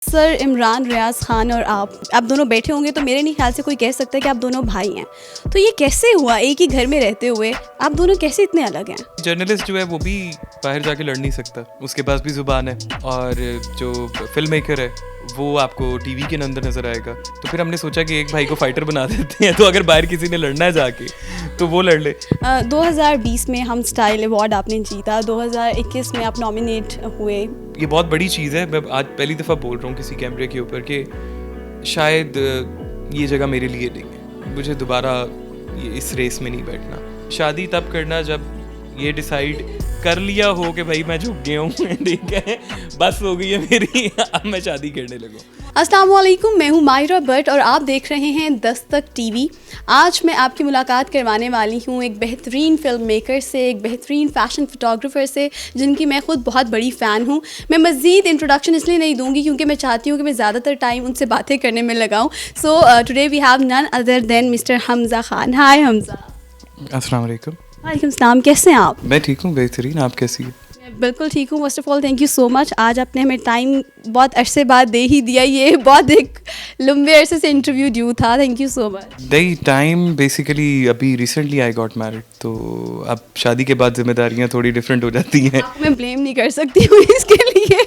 Sir Imran Riaz Khan और आप दोनों बैठे होंगे तो मेरे नहीं ख्याल से कोई कह सकता है कि आप दोनों भाई हैं। तो ये कैसे हुआ, एक ही घर में रहते हुए आप दोनों कैसे इतने अलग हैं? जर्नलिस्ट जो है वो भी बाहर जाके लड़ नहीं सकता, उसके पास भी ज़ुबान है। और जो फिल्म मेकर है वो आपको टीवी के अंदर नज़र आएगा। तो फिर हमने सोचा कि एक भाई को फाइटर बना देते हैं, तो अगर बाहर किसी ने लड़ना है जाके तो वो लड़ ले। 2020 में हम स्टाइल अवार्ड आपने जीता, 2021 में आप नॉमिनेट हुए। ये बहुत बड़ी चीज़ है। मैं आज पहली दफ़ा बोल रहा हूँ किसी कैमरे के ऊपर कि शायद ये जगह मेरे लिए नहीं है, मुझे दोबारा इस रेस में नहीं बैठना। शादी तब करना जब ये डिसाइड कर लिया हो कि भाई मैं झुक गया हूँ, ठीक है, बस हो गई है मेरी, अब मैं शादी करने लगूँ। अस्सलाम वालेकुम, मैं हूँ माहिरा भट्ट और आप देख रहे हैं दस्तक टीवी। आज मैं आपकी मुलाकात करवाने वाली हूँ एक बेहतरीन फ़िल्म मेकर से, एक बेहतरीन फ़ैशन फ़ोटोग्राफ़र से, जिनकी मैं ख़ुद बहुत बड़ी फ़ैन हूँ। मैं मज़ीद इंट्रोडक्शन इसलिए नहीं दूँगी क्योंकि मैं चाहती हूँ कि मैं ज़्यादातर टाइम उनसे बातें करने में लगाऊँ। So today we have none other than mister Hamza Khan. Hi Hamza. अस्सलाम वालेकुम। वालेकुम सलाम, कैसे हैं आप? मैं ठीक हूँ, बेहतरीन। आप कैसी है? मैं बिल्कुल ठीक हूँ। First of all thank you so much, आज आपने हमें टाइम बहुत अरसे बाद दे ही दिया। ये बहुत एक लंबे अरसे से इंटरव्यू ड्यू था। Thank you so much. दई टाइम बेसिकली अभी रिसेंटली आई गॉट मैरिड, तो अब शादी के बाद जिम्मेदारियाँ थोड़ी डिफरेंट हो जाती हैं। आपको मैं ब्लेम नहीं कर सकती हूँ इसके लिए।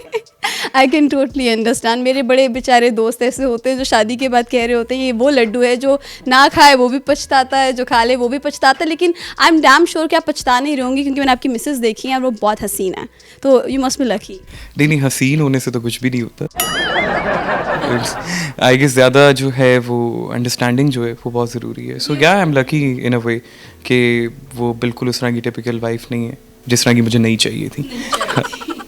I can totally understand. मेरे बड़े बेचारे दोस्त ऐसे होते हैं जो शादी के बाद कह रहे होते हैं ये वो लड्डू है जो ना खाए वो भी पछताता है, जो खा ले वो भी पछताता है। लेकिन आई एम डैम श्योर कि आप पछता नहीं रहोगे क्योंकि मैंने आपकी मिसेस देखी है और वो बहुत हसीन है। तो यू मस्ट बी लकी। नहीं, हसीन होने से तो कुछ भी नहीं होता। आई गेस ज़्यादा जो है वो अंडरस्टैंडिंग जो है वो बहुत ज़रूरी है। सो या I am lucky in a वे कि वो बिल्कुल उस तरह की टिपिकल वाइफ नहीं है जिस तरह की मुझे नहीं चाहिए थी।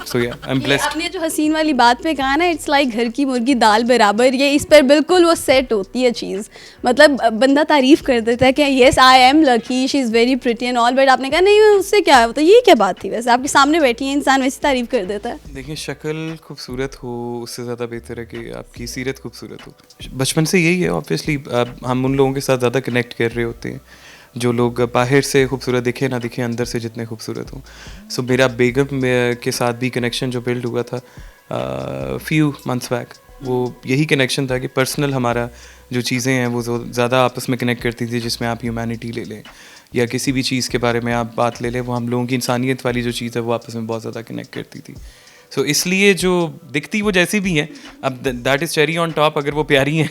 सो या आई एम ब्लेस्ड। आपने जो हसीन वाली बात पे कहा ना, इट्स लाइक घर की मुर्गी दाल बराबर, ये इस पर बिल्कुल वो सेट होती है चीज़। मतलब बंदा तारीफ़ कर देता है कि yes I am lucky, she is very pretty and all, but आपने कहा नहीं उससे क्या है, तो ये क्या बात थी? वैसे आपके सामने बैठी है इंसान, वैसे तारीफ़ कर देता है। देखिए, शक्ल खूबसूरत हो उससे ज़्यादा बेहतर है कि आपकी सीरत खूबसूरत हो। बचपन से यही है ऑब्वियसली। हम उन लोगों के साथ ज़्यादा कनेक्ट कर रहे होते हैं जो लोग बाहर से खूबसूरत दिखे ना दिखे, अंदर से जितने खूबसूरत हों। सो मेरा बेगम के साथ भी कनेक्शन जो बिल्ड हुआ था फ्यू मंथ्स बैक, वो यही कनेक्शन था कि पर्सनल हमारा जो चीज़ें हैं वो ज़्यादा आपस में कनेक्ट करती थी। जिसमें आप ह्यूमैनिटी ले लें या किसी भी चीज़ के बारे में आप बात ले लें, वो हम लोगों की इंसानियत वाली जो चीज़ है वो आपस में बहुत ज़्यादा कनेक्ट करती थी। सो इसलिए जो दिखती वो जैसी भी हैं, अब that is cherry on top, अगर वो प्यारी हैं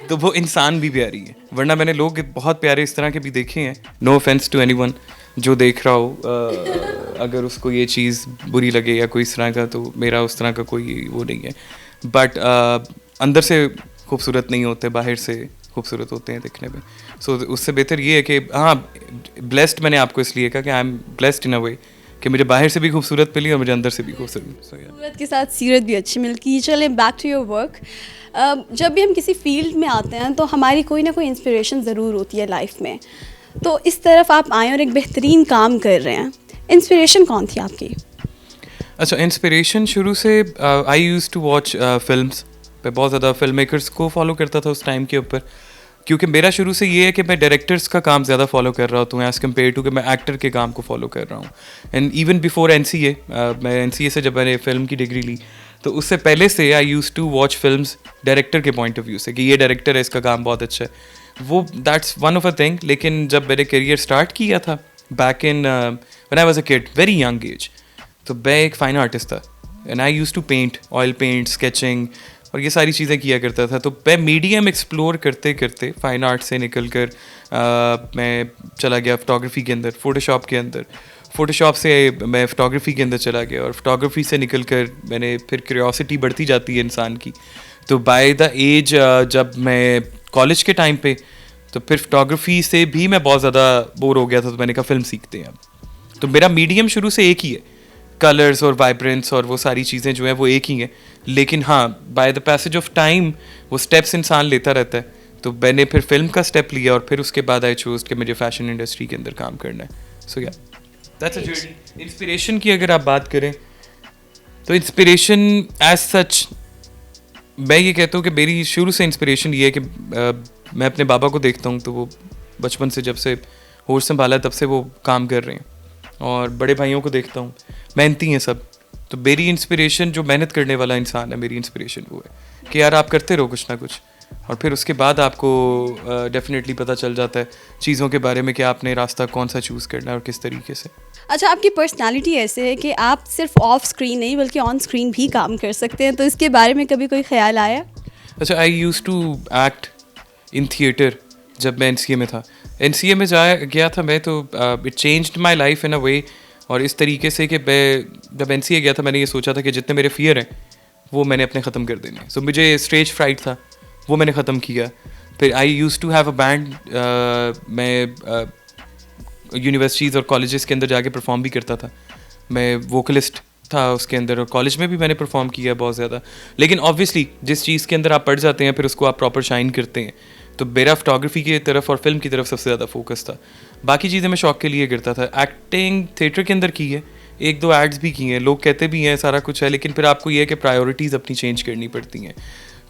तो वो इंसान भी प्यारी है। वरना मैंने लोग बहुत प्यारे इस तरह के भी देखे हैं, नो ऑफेंस टू एनीवन जो देख रहा हो, अगर उसको ये चीज़ बुरी लगे या कोई इस तरह का, तो मेरा उस तरह का कोई वो नहीं है। बट अंदर से खूबसूरत नहीं होते, बाहर से खूबसूरत होते हैं दिखने में। सो उससे बेहतर ये है कि हाँ, ब्लेस्ड मैंने आपको इसलिए कहा कि I am blessed in a वे कि मुझे बाहर से भी खूबसूरत मिली और मुझे अंदर से भी खूबसूरत। सूरत के साथ सीरत भी अच्छी मिलती है। चले बैक टू योर वर्क। जब भी हम किसी फील्ड में आते हैं तो हमारी कोई ना कोई इंस्पिरेशन ज़रूर होती है लाइफ में। तो इस तरफ आप आए और एक बेहतरीन काम कर रहे हैं, इंस्पिरेशन कौन थी आपकी? अच्छा, इंस्पिरेशन शुरू से I use to watch films. मैं बहुत ज़्यादा फिल्म मेकर्स को फॉलो करता था उस टाइम के ऊपर, क्योंकि मेरा शुरू से ये है कि मैं डायरेक्टर्स का काम ज़्यादा फॉलो कर रहा हूँ एज़ कम्पेयर टू कि मैं एक्टर के काम को फॉलो कर रहा हूँ। एंड इवन बिफोर NCA, मैं NCA से जब मैंने फ़िल्म की डिग्री ली तो उससे पहले से I use to watch films director के पॉइंट ऑफ व्यू से कि ये डायरेक्टर है, इसका काम बहुत अच्छा है। वो that's one of a thing. लेकिन जब मैंने करियर स्टार्ट किया था back in when I was a kid, very young age, तो मैं एक फ़ाइन आर्टिस्ट था and I use to paint, oil paint, sketching और ये सारी चीज़ें किया करता था। तो मैं मीडियम एक्सप्लोर करते करते फ़ाइन आर्ट से निकल कर मैं चला गया फोटोग्राफी के अंदर, फ़ोटोशॉप के अंदर। फ़ोटोशॉप से मैं फ़ोटोग्राफी के अंदर चला गया और फोटोग्राफी से निकल कर मैंने फिर क्यूरियोसिटी बढ़ती जाती है इंसान की। तो बाय द एज जब मैं कॉलेज के टाइम पे, तो फिर फोटोग्राफी से भी मैं बहुत ज़्यादा बोर हो गया था, तो मैंने कहा फ़िल्म सीखते हैं अब। तो मेरा मीडियम शुरू से एक ही है, कलर्स और वाइब्रेंस और वो सारी चीज़ें जो हैं वो एक ही हैं। लेकिन हाँ, by the passage of time वो स्टेप्स इंसान लेता रहता है। तो मैंने फिर फिल्म का स्टेप लिया और फिर उसके बाद आई चूज़ कि मुझे फैशन इंडस्ट्री के अंदर काम करना है। सो या दैट्स अ जर्नी। इंस्पिरेशन की अगर आप बात करें तो इंस्पिरेशन एज सच मैं ये कहता हूँ कि मेरी शुरू से इंस्पिरेशन ये है कि मैं अपने बाबा को देखता हूँ, तो वो बचपन से जब से होश संभाला तब से वो काम कर रहे हैं। और बड़े भाइयों को देखता हूँ, मेहनती हैं सब, तो मेरी इंस्पिरेशन, जो मेहनत करने वाला इंसान है, मेरी इंस्पिरेशन वो है कि यार आप करते रहो कुछ ना कुछ, और फिर उसके बाद आपको डेफिनेटली पता चल जाता है चीज़ों के बारे में कि आपने रास्ता कौन सा चूज़ करना है और किस तरीके से। अच्छा, आपकी पर्सनालिटी ऐसे है कि आप सिर्फ ऑफ स्क्रीन नहीं बल्कि ऑन स्क्रीन भी काम कर सकते हैं, तो इसके बारे में कभी कोई ख्याल आया? अच्छा, I use to act in theatre जब मैं एनसीए में था। एनसीए में गया था मैं, तो it changed my life in a way, और इस तरीके से कि मैं जब एनसीए गया था मैंने ये सोचा था कि जितने मेरे फियर हैं वो मैंने अपने ख़त्म कर देने। सो मुझे स्टेज फ्राइट था, वो मैंने ख़त्म किया। फिर I use to have a band, मैं यूनिवर्सिटीज़ और कॉलेजेस के अंदर जाके परफॉर्म भी करता था। मैं वोकलिस्ट था उसके अंदर, और कॉलेज में भी मैंने परफॉर्म किया बहुत ज़्यादा। लेकिन ऑब्वियसली जिस चीज़ के अंदर आप पढ़ जाते हैं फिर उसको आप प्रॉपर शाइन करते हैं, तो मेरा फोटोग्राफी की तरफ और फिल्म की तरफ सबसे ज़्यादा फोकस था। बाकी चीज़ें मैं शौक के लिए करता था। एक्टिंग थिएटर के अंदर की है, एक दो एड्स भी किए हैं, लोग कहते भी हैं सारा कुछ है, लेकिन फिर आपको ये है कि प्रायोरिटीज़ अपनी चेंज करनी पड़ती हैं।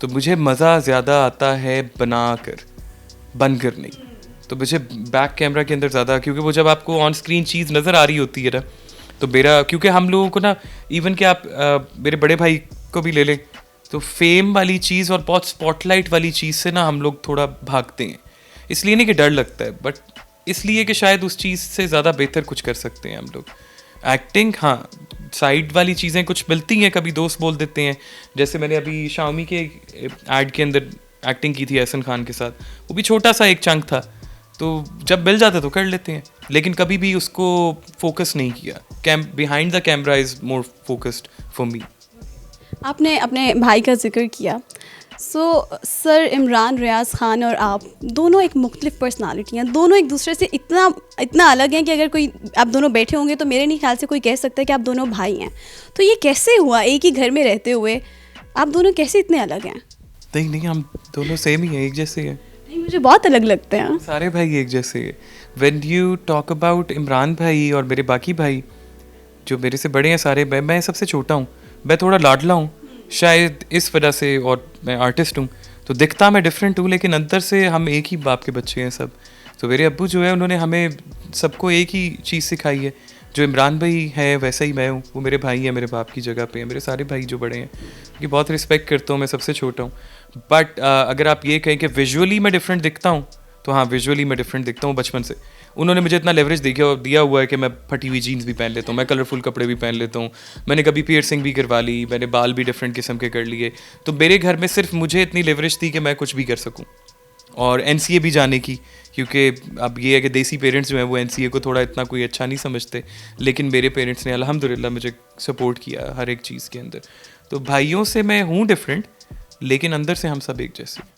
तो मुझे मज़ा ज़्यादा आता है बना कर, बन कर नहीं। तो मुझे बैक कैमरा के अंदर ज़्यादा, क्योंकि वो जब आपको ऑन स्क्रीन चीज़ नज़र आ रही होती है ना, तो मेरा, क्योंकि हम लोगों को ना, इवन कि आप मेरे बड़े भाई को भी ले लें, तो फेम वाली चीज़ और बहुत स्पॉटलाइट वाली चीज़ से ना हम लोग थोड़ा भागते हैं। इसलिए नहीं कि डर लगता है, बट इसलिए कि शायद उस चीज़ से ज़्यादा बेहतर कुछ कर सकते हैं हम लोग। एक्टिंग, हाँ, साइड वाली चीज़ें कुछ मिलती हैं, कभी दोस्त बोल देते हैं। जैसे मैंने अभी शाओमी के ऐड के अंदर एक्टिंग की थी एहसन खान के साथ, वो भी छोटा सा एक चंक था, तो जब मिल जाता तो कर लेते हैं, लेकिन कभी भी उसको फोकस नहीं किया। Behind the camera is more focused for me. आपने अपने भाई का जिक्र किया, सर इमरान रियाज़ ख़ान और आप दोनों एक मुख्तलिफ पर्सनालिटी हैं, दोनों एक दूसरे से इतना अलग हैं कि अगर कोई आप दोनों बैठे होंगे तो मेरे नहीं ख्याल से कोई कह सकता है कि आप दोनों भाई हैं। तो ये कैसे हुआ, एक ही घर में रहते हुए आप दोनों कैसे इतने अलग हैं? नहीं, हम दोनों सेम ही हैं, एक जैसे हैं। नहीं, मुझे बहुत अलग लगते हैं। सारे भाई एक जैसे हैं। When you talk about Imran भाई और मेरे बाकी भाई जो मेरे से बड़े हैं सारे, मैं सबसे छोटा हूँ, मैं थोड़ा लाडला हूँ शायद इस वजह से, और मैं आर्टिस्ट हूँ तो दिखता मैं डिफरेंट हूँ, लेकिन अंदर से हम एक ही बाप के बच्चे हैं सब। तो मेरे अब्बू जो है उन्होंने हमें सबको एक ही चीज़ सिखाई है, जो इमरान भाई है वैसा ही मैं हूँ, वो मेरे भाई हैं, मेरे बाप की जगह पे हैं। मेरे सारे भाई जो बड़े हैं उनकी बहुत रिस्पेक्ट करता हूँ, मैं सबसे छोटा हूँ। बट अगर आप ये कहें कि विजुअली मैं डिफरेंट दिखता हूँ, तो हाँ, विजुअली मैं डिफरेंट दिखता हूँ। बचपन से उन्होंने मुझे इतना लेवरेज दिया हुआ है कि मैं फटी हुई जीन्स भी पहन लेता हूँ, मैं कलरफुल कपड़े भी पहन लेता हूँ, मैंने कभी पियर्सिंग भी करवा ली, मैंने बाल भी डिफरेंट किस्म के कर लिए। तो मेरे घर में सिर्फ मुझे इतनी लेवरेज थी कि मैं कुछ भी कर सकूँ, और एनसीए भी जाने की, क्योंकि अब ये है कि देसी पेरेंट्स जो हैं वो एनसीए को थोड़ा इतना कोई अच्छा नहीं समझते, लेकिन मेरे पेरेंट्स ने अल्हम्दुलिल्लाह मुझे सपोर्ट किया हर एक चीज़ के अंदर। तो भाइयों से मैं हूँ डिफरेंट, लेकिन अंदर से हम सब एक जैसे।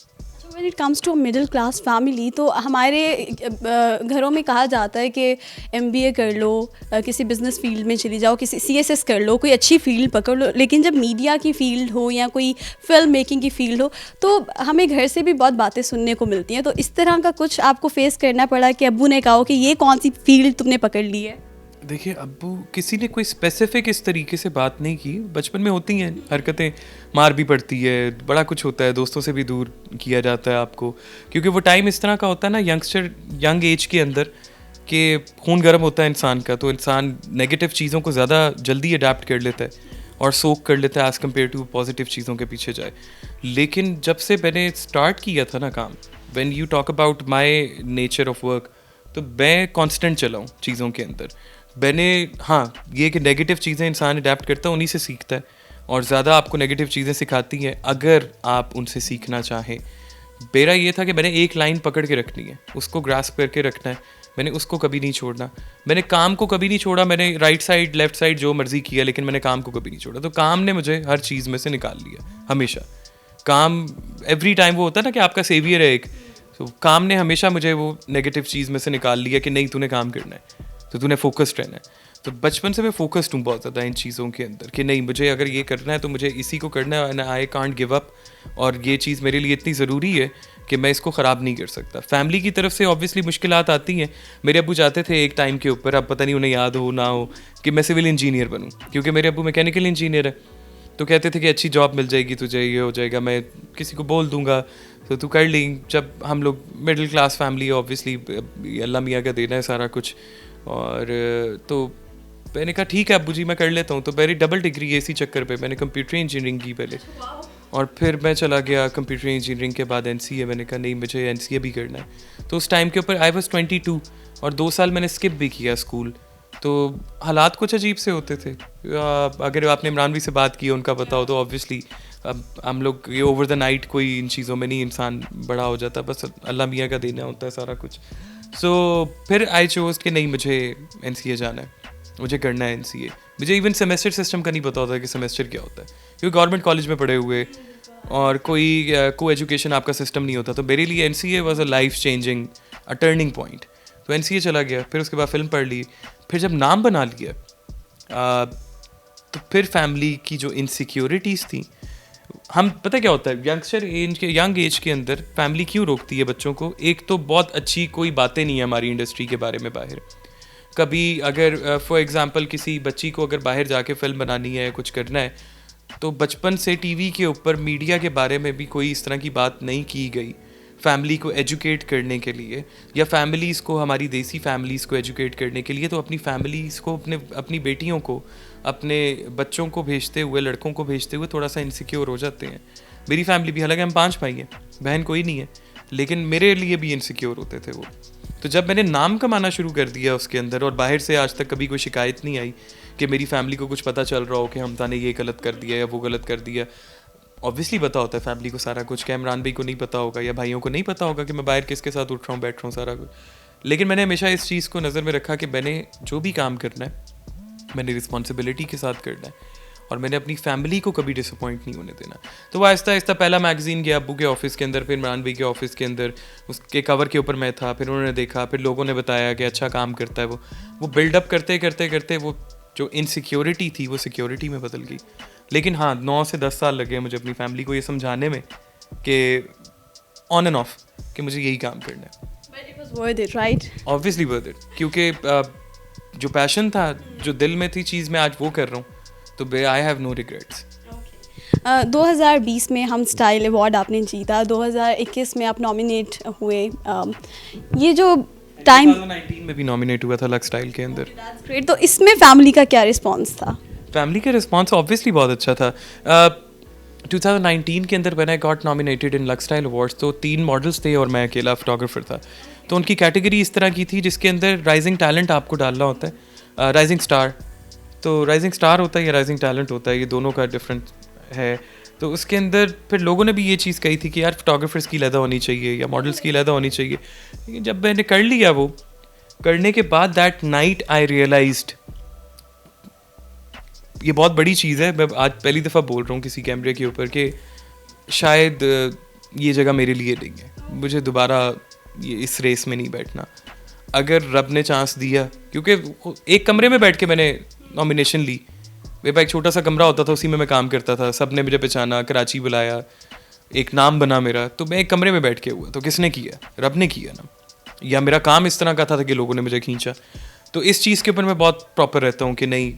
When it comes to middle class family, तो हमारे घरों में कहा जाता है कि एमबीए कर लो, किसी बिजनेस फील्ड में चली जाओ, किसी सीएसएस कर लो, कोई अच्छी फील्ड पकड़ लो। लेकिन जब मीडिया की फील्ड हो या कोई फिल्म मेकिंग की फील्ड हो तो हमें घर से भी बहुत बातें सुनने को मिलती हैं। तो इस तरह का कुछ आपको फेस करना पड़ा कि अब्बू ने कहा कि ये कौन सी फील्ड तुमने पकड़ ली है? देखिए, अब्बू किसी ने कोई स्पेसिफिक इस तरीके से बात नहीं की। बचपन में होती हैं हरकतें, मार भी पड़ती है, बड़ा कुछ होता है, दोस्तों से भी दूर किया जाता है आपको, क्योंकि वो टाइम इस तरह का होता है ना, यंग एज के अंदर कि खून गर्म होता है इंसान का, तो इंसान नेगेटिव चीज़ों को ज़्यादा जल्दी अडेप्ट कर लेता है और सोक कर लेता है एज़ कम्पेयर टू पॉजिटिव चीज़ों के पीछे जाए। लेकिन जब से मैंने स्टार्ट किया था ना काम, when you talk about my nature of work, तो मैं कॉन्स्टेंट चला हूँ चीज़ों के अंदर। मैंने, हाँ, ये कि नेगेटिव चीज़ें इंसान अडेप्ट करता है, उन्हीं से सीखता है, और ज़्यादा आपको नेगेटिव चीज़ें सिखाती हैं अगर आप उनसे सीखना चाहें। मेरा ये था कि मैंने एक लाइन पकड़ के रखनी है, उसको ग्रास्प करके रखना है, मैंने उसको कभी नहीं छोड़ना। मैंने काम को कभी नहीं छोड़ा, मैंने राइट साइड लेफ्ट साइड जो मर्जी किया, लेकिन मैंने काम को कभी नहीं छोड़ा। तो काम ने मुझे हर चीज़ में से निकाल लिया हमेशा। काम एवरी टाइम वो होता है ना कि आपका सेवियर है एक, तो काम ने हमेशा मुझे वो नेगेटिव चीज़ में से निकाल लिया कि नहीं, तूने काम करना है, तो तूने फोकस्ड रहना है। तो बचपन से मैं फोकस्ड हूँ बहुत ज़्यादा इन चीज़ों के अंदर कि नहीं, मुझे अगर ये करना है तो मुझे इसी को करना है, and I can't give up. और ये चीज़ मेरे लिए इतनी ज़रूरी है कि मैं इसको ख़राब नहीं कर सकता। फैमिली की तरफ से ऑब्वियसली मुश्किलात आती हैं। मेरे अब्बू चाहते थे एक टाइम के ऊपर, अब पता नहीं उन्हें याद हो ना हो, कि मैं सिविल इंजीनियर बनूँ, क्योंकि मेरे अब्बू मैकेनिकल इंजीनियर है। तो कहते थे कि अच्छी जॉब मिल जाएगी तुझे, ये हो जाएगा, मैं किसी को बोल दूंगा तो तू कर ली। जब हम लोग मिडिल क्लास फैमिली, ऑब्वियसली अल्लाह मियाँ का देना है सारा कुछ, और तो मैंने कहा ठीक है अब्बू जी मैं कर लेता हूँ। तो मेरी डबल डिग्री इसी चक्कर पे मैंने कंप्यूटर इंजीनियरिंग की पहले, और फिर मैं चला गया कंप्यूटर इंजीनियरिंग के बाद एनसीए। मैंने कहा नहीं मुझे एनसीए भी करना है। तो उस टाइम के ऊपर आई वाज 22 और 2 साल मैंने स्किप भी किया स्कूल। तो हालात कुछ अजीब से होते थे। अगर आपने इमरान भी से बात की उनका बताओ तो ऑब्वियसली अब हम लोग ये ओवर द नाइट कोई इन चीज़ों में नहीं इंसान बड़ा हो जाता, बस अल्लाह मियाँ का देना होता है सारा कुछ। सो फिर आई चोज कि नहीं मुझे एनसीए जाना है, मुझे करना है एनसीए। मुझे इवन सेमेस्टर सिस्टम का नहीं पता होता कि सेमेस्टर क्या होता है, क्योंकि गवर्नमेंट कॉलेज में पढ़े हुए और कोई को एजुकेशन आपका सिस्टम नहीं होता। तो मेरे लिए NCA was a life changing a turning point. तो एनसीए चला गया, फिर उसके बाद फिल्म पढ़ ली। फिर जब नाम बना लिया तो फिर फैमिली की जो इनसिक्योरिटीज़ थी, हम पता क्या होता है यंग एज के अंदर फैमिली क्यों रोकती है बच्चों को। एक तो बहुत अच्छी कोई बातें नहीं है हमारी इंडस्ट्री के बारे में बाहर। कभी अगर फॉर एग्जांपल किसी बच्ची को अगर बाहर जाके फिल्म बनानी है कुछ करना है, तो बचपन से टीवी के ऊपर मीडिया के बारे में भी कोई इस तरह की बात नहीं की गई फैमिली को एजुकेट करने के लिए, या फैमिलीज़ को, हमारी देसी फैमिलीज़ को एजुकेट करने के लिए। तो अपनी फैमिलीज़ को, अपनी बेटियों को, अपने बच्चों को भेजते हुए, लड़कों को भेजते हुए थोड़ा सा इनसिक्योर हो जाते हैं। मेरी फैमिली भी, हालांकि हम 5 भाई हैं, बहन कोई नहीं है, लेकिन मेरे लिए भी इनसिक्योर होते थे वो। तो जब मैंने नाम कमाना शुरू कर दिया उसके अंदर, और बाहर से आज तक कभी कोई शिकायत नहीं आई कि मेरी फैमिली को कुछ पता चल रहा हो कि हमता ने ये गलत कर दिया या वो गलत कर दिया। ऑब्वियसली पता होता है फैमिली को सारा कुछ, कि इमरान भाई को नहीं पता होगा या भाइयों को नहीं पता होगा कि मैं बाहर किसके साथ उठ रहा हूँ, बैठ रहा हूँ, सारा कुछ। लेकिन मैंने हमेशा इस चीज़ को नज़र में रखा कि मैंने जो भी काम करना है मैंने रिस्पॉन्सिबिलिटी के साथ करना है, और मैंने अपनी फैमिली को कभी डिसअपॉइंट नहीं होने देना। तो वो आहिस्ता आहिस्ता पहला मैगजीन गया अब्बू के ऑफिस के अंदर, फिर इमरान भाई के ऑफिस के अंदर, उसके कवर के ऊपर मैं था। फिर उन्होंने देखा, फिर लोगों ने बताया कि अच्छा काम करता है वो बिल्डअप करते करते करते वो जो इनसिक्योरिटी थी वो सिक्योरिटी में बदल गई। लेकिन हाँ 9 से 10 साल लगे मुझे अपनी फैमिली को ये समझाने में कि ऑन एंड ऑफ कि मुझे यही काम करना है। But it was worth it, right? Obviously worth it, क्योंकि जो पैशन था, जो दिल में थी चीज़, मैं आज वो कर रहा हूँ, तो आई हैव नो रिग्रेट्स। 2020 में हम स्टाइल अवार्ड आपने जीता, 2021 में आप नॉमिनेट हुए। ये जो टाइम 2019 में भी नॉमिनेट हुआ था लक्स स्टाइल के अंदर। ग्रेट। तो इसमें फैमिली का क्या रिस्पॉन्स था? फैमिली का रिस्पॉन्स ऑब्वियसली बहुत अच्छा था। 2019 के अंदर when I got nominated in lux style awards, तो 3 मॉडल्स थे और मैं अकेला फोटोग्राफर था। तो उनकी कैटेगरी इस तरह की थी जिसके अंदर राइजिंग टैलेंट आपको डालना होता है, राइजिंग स्टार। तो राइजिंग स्टार होता है या राइजिंग टैलेंट होता है, ये दोनों का डिफरेंस है। तो उसके अंदर फिर लोगों ने भी ये चीज़ कही थी कि यार फोटोग्राफर्स की लहदा होनी चाहिए या मॉडल्स की लहदा होनी चाहिए। लेकिन जब मैंने कर लिया, वो करने के बाद दैट नाइट आई रियलाइज्ड, ये बहुत बड़ी चीज़ है, मैं आज पहली दफ़ा बोल रहा हूँ किसी कैमरे के ऊपर कि शायद ये जगह मेरे लिए नहीं है, मुझे दोबारा ये इस रेस में नहीं बैठना। अगर रब ने चांस दिया, क्योंकि एक कमरे में बैठ के मैंने नॉमिनेशन ली, मेरे पास एक छोटा सा कमरा होता था, उसी में मैं काम करता था, सब ने मुझे पहचाना, कराची बुलाया, एक नाम बना मेरा। तो मैं एक कमरे में बैठ के हुआ, तो किसने किया? रब ने किया ना, या मेरा काम इस तरह का था कि लोगों ने मुझे खींचा। तो इस चीज़ के ऊपर मैं बहुत प्रॉपर रहता हूँ कि नहीं,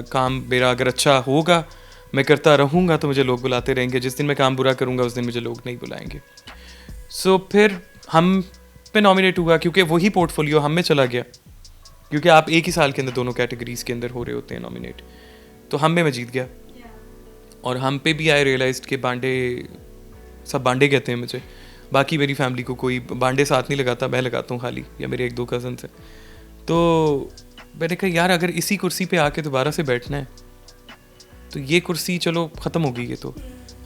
काम मेरा अगर अच्छा होगा, मैं करता रहूँगा, तो मुझे लोग बुलाते रहेंगे। जिस दिन मैं काम बुरा करूँगा उस दिन मुझे लोग नहीं बुलाएंगे। सो फिर हम पे नॉमिनेट हुआ, क्योंकि वही पोर्टफोलियो हम में चला गया, क्योंकि आप एक ही साल के अंदर दोनों कैटेगरीज के अंदर हो रहे होते हैं नॉमिनेट। तो हम में मैं जीत गया, और हम पे भी आई रियलाइज्ड कि बांडे, सब बांडे कहते हैं मुझे, बाकी मेरी फैमिली को कोई बांडे साथ नहीं लगाता, मैं लगाता हूँ खाली, या मेरे 1-2 कज़न से। तो मैंने कहा यार अगर इसी कुर्सी पे आके दोबारा से बैठना है, तो ये कुर्सी चलो ख़त्म हो गई है, तो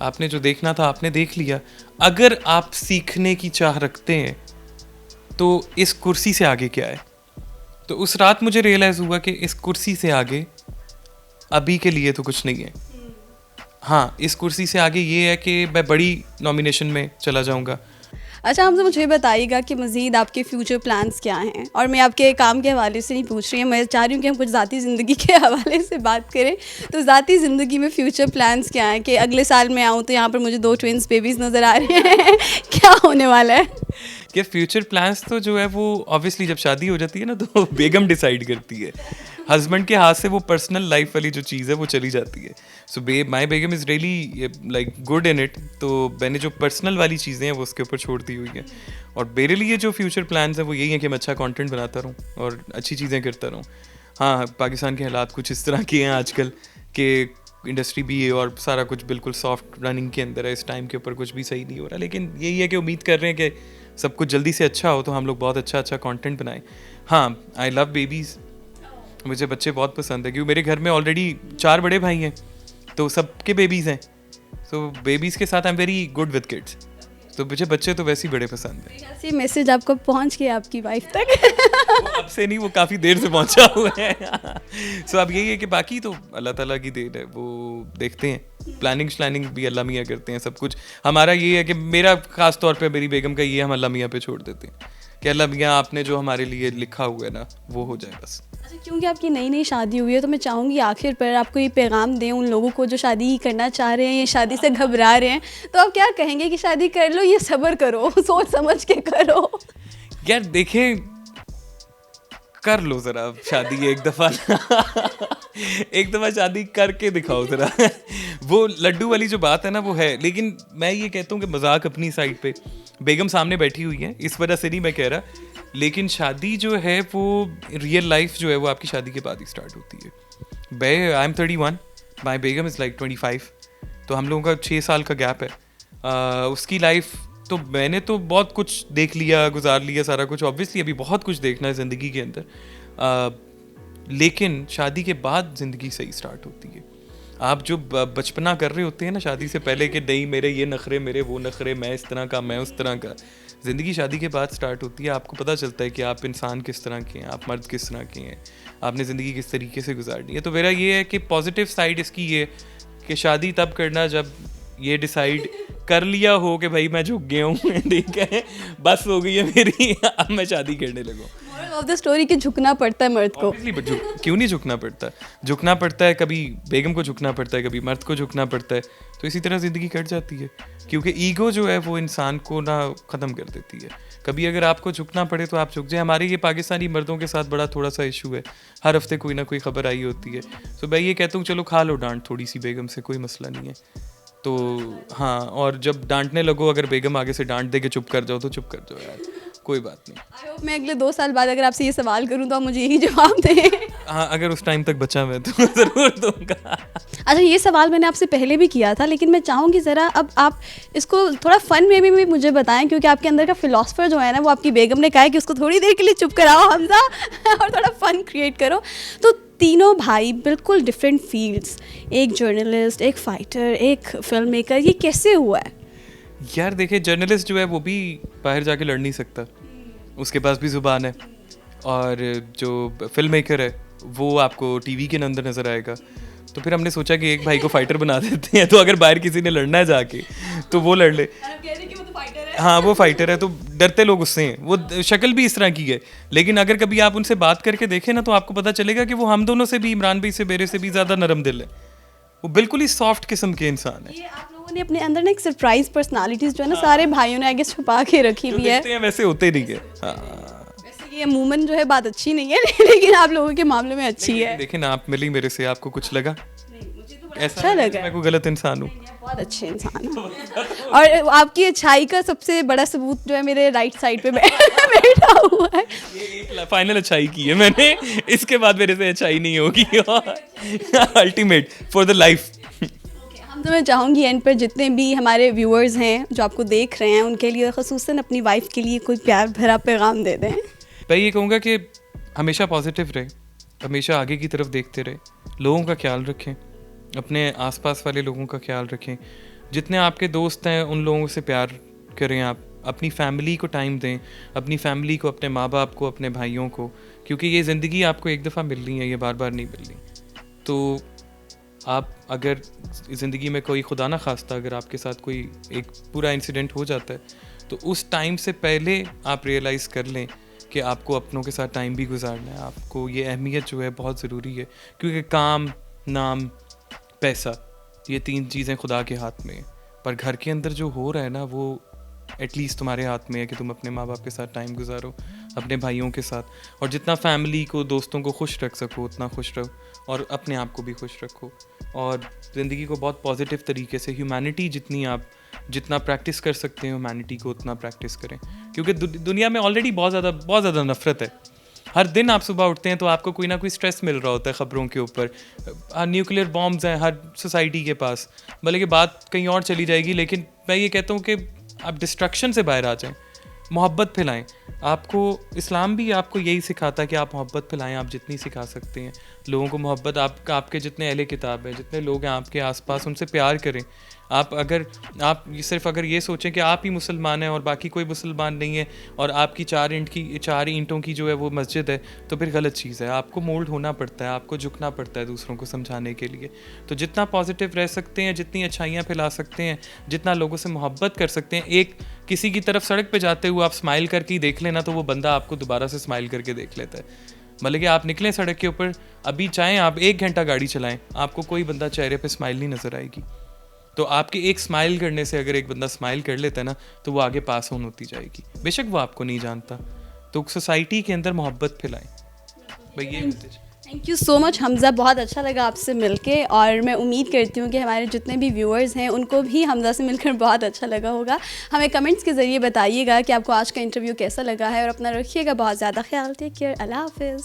आपने जो देखना था आपने देख लिया। अगर आप सीखने की चाह रखते हैं तो इस कुर्सी से आगे क्या है? तो उस रात मुझे रियलाइज़ हुआ कि इस कुर्सी से आगे अभी के लिए तो कुछ नहीं है। हाँ, इस कुर्सी से आगे ये है कि मैं बड़ी नॉमिनेशन में चला जाऊंगा। अच्छा, हमसे मुझे बताइएगा कि मज़ीद आपके फ्यूचर प्लान्स क्या हैं? और मैं आपके काम के हवाले से नहीं पूछ रही हूँ, मैं चाह रही हूँ कि हम कुछ ज़ाती ज़िंदगी के हवाले से बात करें। तो ज़ाती ज़िंदगी में फ्यूचर प्लान्स क्या हैं? कि अगले साल मैं आऊँ तो यहाँ पर मुझे 2 ट्विंस बेबीज़ नज़र आ रहे हैं क्या होने वाला है? कि फ्यूचर प्लान्स तो जो है वो ऑब्वियसली जब शादी हो जाती है ना, तो बेगम डिसाइड करती है। हस्बैंड के हाथ से वो पर्सनल लाइफ वाली जो चीज़ है वो चली जाती है। सो माई बेगम is really like good in it. तो मैंने जो पर्सनल वाली चीज़ें हैं वो उसके ऊपर छोड़ दी हुई है, और मेरे लिए जो फ्यूचर प्लान्स हैं वो यही है कि मैं अच्छा कंटेंट बनाता रहूँ और अच्छी चीज़ें करता रहूँ। हाँ, पाकिस्तान के हालात कुछ इस तरह के हैं आजकल कि इंडस्ट्री भी है और सारा कुछ बिल्कुल सॉफ्ट रनिंग के अंदर है, इस टाइम के ऊपर कुछ भी सही नहीं हो रहा, लेकिन यही है कि उम्मीद कर रहे हैं कि सब कुछ जल्दी से अच्छा हो तो हम लोग बहुत अच्छा कंटेंट बनाएं। हाँ, आई लव बेबीज़, मुझे बच्चे बहुत पसंद है क्योंकि मेरे घर में ऑलरेडी 4 बड़े भाई हैं तो सबके बेबीज़ हैं, तो बेबीज़ के साथ I am very good with kids, तो मुझे बच्चे तो वैसे ही बड़े पसंद हैं। ऐसे मैसेज आपको पहुंच गया आपकी वाइफ तक? वो अब से नहीं, वो काफ़ी देर से पहुंचा हुआ है। सो अब यही है कि बाकी तो अल्लाह ताला की देन है, वो देखते हैं, प्लानिंग श्लानिंग भी अल्लाह मियाँ करते हैं, सब कुछ हमारा ये है कि मेरा ख़ास तौर पे मेरी बेगम का ये हम अल्लाह मियाँ पे छोड़ देते हैं कि अल्लाह मियाँ आपने जो हमारे लिए लिखा हुआ है ना वो हो जाए बस। अच्छा, क्योंकि आपकी नई नई शादी हुई है तो मैं चाहूँगी आखिर पर आपको ये पैगाम दें उन लोगों को जो शादी करना चाह रहे हैं, ये शादी से घबरा रहे हैं, तो आप क्या कहेंगे कि शादी कर लो, ये सब्र करो, सोच समझ के करो? यार देखें, कर लो ज़रा शादी एक दफ़ा। एक दफ़ा शादी करके दिखाओ ज़रा। वो लड्डू वाली जो बात है ना वो है, लेकिन मैं ये कहता हूँ कि मजाक अपनी साइड पे, बेगम सामने बैठी हुई है इस वजह से नहीं मैं कह रहा, लेकिन शादी जो है वो रियल लाइफ जो है वो आपकी शादी के बाद ही स्टार्ट होती है। आई एम 31, माई बेगम इज़ लाइक 25, तो हम लोगों का 6 साल का गैप है। उसकी लाइफ तो मैंने तो बहुत कुछ देख लिया, गुजार लिया सारा कुछ, ऑब्वियसली अभी बहुत कुछ देखना है ज़िंदगी के अंदर, लेकिन शादी के बाद ज़िंदगी सही स्टार्ट होती है। आप जो बचपना कर रहे होते हैं ना शादी से पहले कि नहीं मेरे ये नखरे, मेरे वो नखरे, मैं इस तरह का, मैं उस तरह का, ज़िंदगी शादी के बाद स्टार्ट होती है। आपको पता चलता है कि आप इंसान किस तरह के हैं, आप मर्द किस तरह के हैं, आपने ज़िंदगी किस तरीके से गुजारनी है। तो मेरा ये है कि पॉजिटिव साइड इसकी ये कि शादी तब करना जब ये डिसाइड कर लिया हो कि भाई मैं झुक गया हूँ, ठीक है, बस हो गई है मेरी, अब मैं शादी करने लगूँ। मोरल ऑफ द स्टोरी कि झुकना पड़ता है मर्द को। क्यों नहीं झुकना पड़ता, झुकना पड़ता है, कभी बेगम को झुकना पड़ता है, कभी मर्द को झुकना पड़ता है, तो इसी तरह ज़िंदगी कट जाती है, क्योंकि ईगो जो है वो इंसान को ना ख़त्म कर देती है। कभी अगर आपको झुकना पड़े तो आप झुक जाए। हमारे ये पाकिस्तानी मर्दों के साथ बड़ा थोड़ा सा इशू है, हर हफ्ते कोई ना कोई खबर आई होती है, तो मैं ये कहता हूँ चलो खा लो डांट थोड़ी सी बेगम से, कोई मसला नहीं है। तो हाँ, और जब डांटने लगो, अगर बेगम आगे से डांट दे के चुप कर जाओ तो चुप कर जाओ यार, कोई बात नहीं। आई होप मैं अगले 2 साल बाद अगर आपसे ये सवाल करूं तो आप मुझे यही जवाब दें। हाँ, अगर उस टाइम तक बचा मैं तो ज़रूर दूंगा। अच्छा, ये सवाल मैंने आपसे पहले भी किया था, लेकिन मैं चाहूँगी ज़रा अब आप इसको थोड़ा फ़न में भी मुझे बताएं, क्योंकि आपके अंदर का फ़िलासफ़र जो है ना वो आपकी बेगम ने कहा है कि उसको थोड़ी देर के लिए चुप कराओ हमजा और थोड़ा फ़न क्रिएट करो। तो तीनों भाई बिल्कुल डिफरेंट फील्ड्स, एक जर्नलिस्ट, एक फ़ाइटर, एक फ़िल्म मेकर, ये कैसे हुआ है? यार देखिए, जर्नलिस्ट जो है वो भी बाहर जाके लड़ नहीं सकता, उसके पास भी ज़ुबान है, और जो फिल्म मेकर है वो आपको टीवी के अंदर नज़र आएगा। तो फिर हमने सोचा कि एक भाई को फाइटर बना देते हैं, तो अगर बाहर किसी ने लड़ना है जाके तो वो लड़ ले। हाँ, वो फाइटर है, तो डरते लोग उससे हैं, वो शक्ल भी इस तरह की है, लेकिन अगर कभी आप उनसे बात करके देखें ना तो आपको पता चलेगा कि वो हम दोनों से भी, इमरान भाई से, मेरे से भी ज़्यादा नरम दिल है, वो बिल्कुल ही सॉफ्ट किस्म के इंसान है। ये आप लोगों ने अपने अंदर ना एक सरप्राइज पर्सनालिटीज जो है ना सारे भाइयों ने आगे छुपा के रखी हुई है। वैसे होते नहीं है। हाँ, वैसे ये अमूमन जो है बात अच्छी नहीं है, लेकिन आप लोगों के मामले में अच्छी है। देखें ना, आप मिली मेरे से, आपको कुछ लगा? मुझे तो ऐसा लगा मैं कोई गलत इंसान हूँ? बहुत अच्छे इंसान हो, और आपकी अच्छाई का सबसे बड़ा सबूत जो है मेरे राइट साइड पे बैठा हुआ है। ये एक फाइनल अच्छाई की है मैंने, इसके बाद मेरे से अच्छाई नहीं होगी। Ultimate for the life. हम तो मैं चाहूँगी एंड पर जितने भी हमारे व्यूअर्स हैं जो आपको देख रहे हैं उनके लिए ख़ुसूसन अपनी वाइफ के लिए कोई प्यार भरा पैगाम दे दें। मैं ये कहूँगा कि हमेशा पॉजिटिव रहे, हमेशा आगे की तरफ देखते रहे, लोगों का ख्याल रखें, अपने आसपास वाले लोगों का ख्याल रखें, जितने आपके दोस्त हैं उन लोगों से प्यार करें, आप अपनी फैमिली को टाइम दें, अपनी फैमिली को, अपने माँ बाप को, अपने भाइयों को, क्योंकि ये ज़िंदगी आपको एक दफ़ा मिलनी है, ये बार बार नहीं मिलनी। तो आप अगर ज़िंदगी में कोई खुदा ना खास्ता अगर आपके साथ कोई एक पूरा इंसिडेंट हो जाता है तो उस टाइम से पहले आप रियलाइज़ कर लें कि आपको अपनों के साथ टाइम भी गुजारना है, आपको ये अहमियत जो है बहुत ज़रूरी है, क्योंकि काम, नाम, पैसा, ये 3 चीज़ें खुदा के हाथ में है, पर घर के अंदर जो हो रहा है ना वो एटलीस्ट तुम्हारे हाथ में है कि तुम अपने माँ बाप के साथ टाइम गुजारो, अपने भाइयों के साथ, और जितना फैमिली को, दोस्तों को खुश रख सको उतना खुश रहो, और अपने आप को भी खुश रखो, और ज़िंदगी को बहुत पॉजिटिव तरीके से, ह्यूमैनिटी जितना प्रैक्टिस कर सकते हैं ह्यूमैनिटी को उतना प्रैक्टिस करें, क्योंकि दुनिया में ऑलरेडी बहुत ज़्यादा नफ़रत है, हर दिन आप सुबह उठते हैं तो आपको कोई ना कोई स्ट्रेस मिल रहा होता है ख़बरों के ऊपर। न्यूक्लियर बॉम्ब्स हैं हर सोसाइटी के पास, भले कि बात कहीं और चली जाएगी, लेकिन मैं ये कहता हूँ कि आप डिस्ट्रक्शन से बाहर आ जाएं, मोहब्बत फैलाएं। आपको इस्लाम भी आपको यही सिखाता है कि आप मोहब्बत फैलाएं, आप जितनी सिखा सकते हैं लोगों को मोहब्बत। आपके जितने अहले किताब हैं, जितने लोग हैं आपके आसपास, उनसे प्यार करें। आप सिर्फ अगर ये सोचें कि आप ही मुसलमान हैं और बाकी कोई मुसलमान नहीं है और आपकी 4 ईंटों की जो है वो मस्जिद है, तो फिर गलत चीज़ है। आपको मोल्ड होना पड़ता है, आपको झुकना पड़ता है दूसरों को समझाने के लिए। तो जितना पॉजिटिव रह सकते हैं, जितनी अच्छाइयाँ फैला सकते हैं, जितना लोगों से मोहब्बत कर सकते हैं, एक किसी की तरफ सड़क पे जाते हुए आप स्माइल करके ही देख लेना, तो वो बंदा आपको दोबारा से स्माइल करके देख लेता है। मतलब कि आप निकलें सड़क के ऊपर, अभी चाहें आप 1 घंटा गाड़ी चलाएं, आपको कोई बंदा चेहरे पे स्माइल नहीं नज़र आएगी। तो आपके एक स्माइल करने से अगर एक बंदा स्माइल कर लेता है ना, तो वो आगे पास ऑन होती जाएगी, बेशक वो आपको नहीं जानता। तो सोसाइटी के अंदर मोहब्बत फैलाएं, भाई ये message. Thank you so much Hamza, बहुत अच्छा लगा आपसे मिलके, और मैं उम्मीद करती हूँ कि हमारे जितने भी व्यूअर्स हैं उनको भी हमज़ा से मिलकर बहुत अच्छा लगा होगा। हमें कमेंट्स के ज़रिए बताइएगा कि आपको आज का इंटरव्यू कैसा लगा है, और अपना रखिएगा बहुत ज़्यादा ख्याल। टेक केयर, अल्लाह हाफिज़।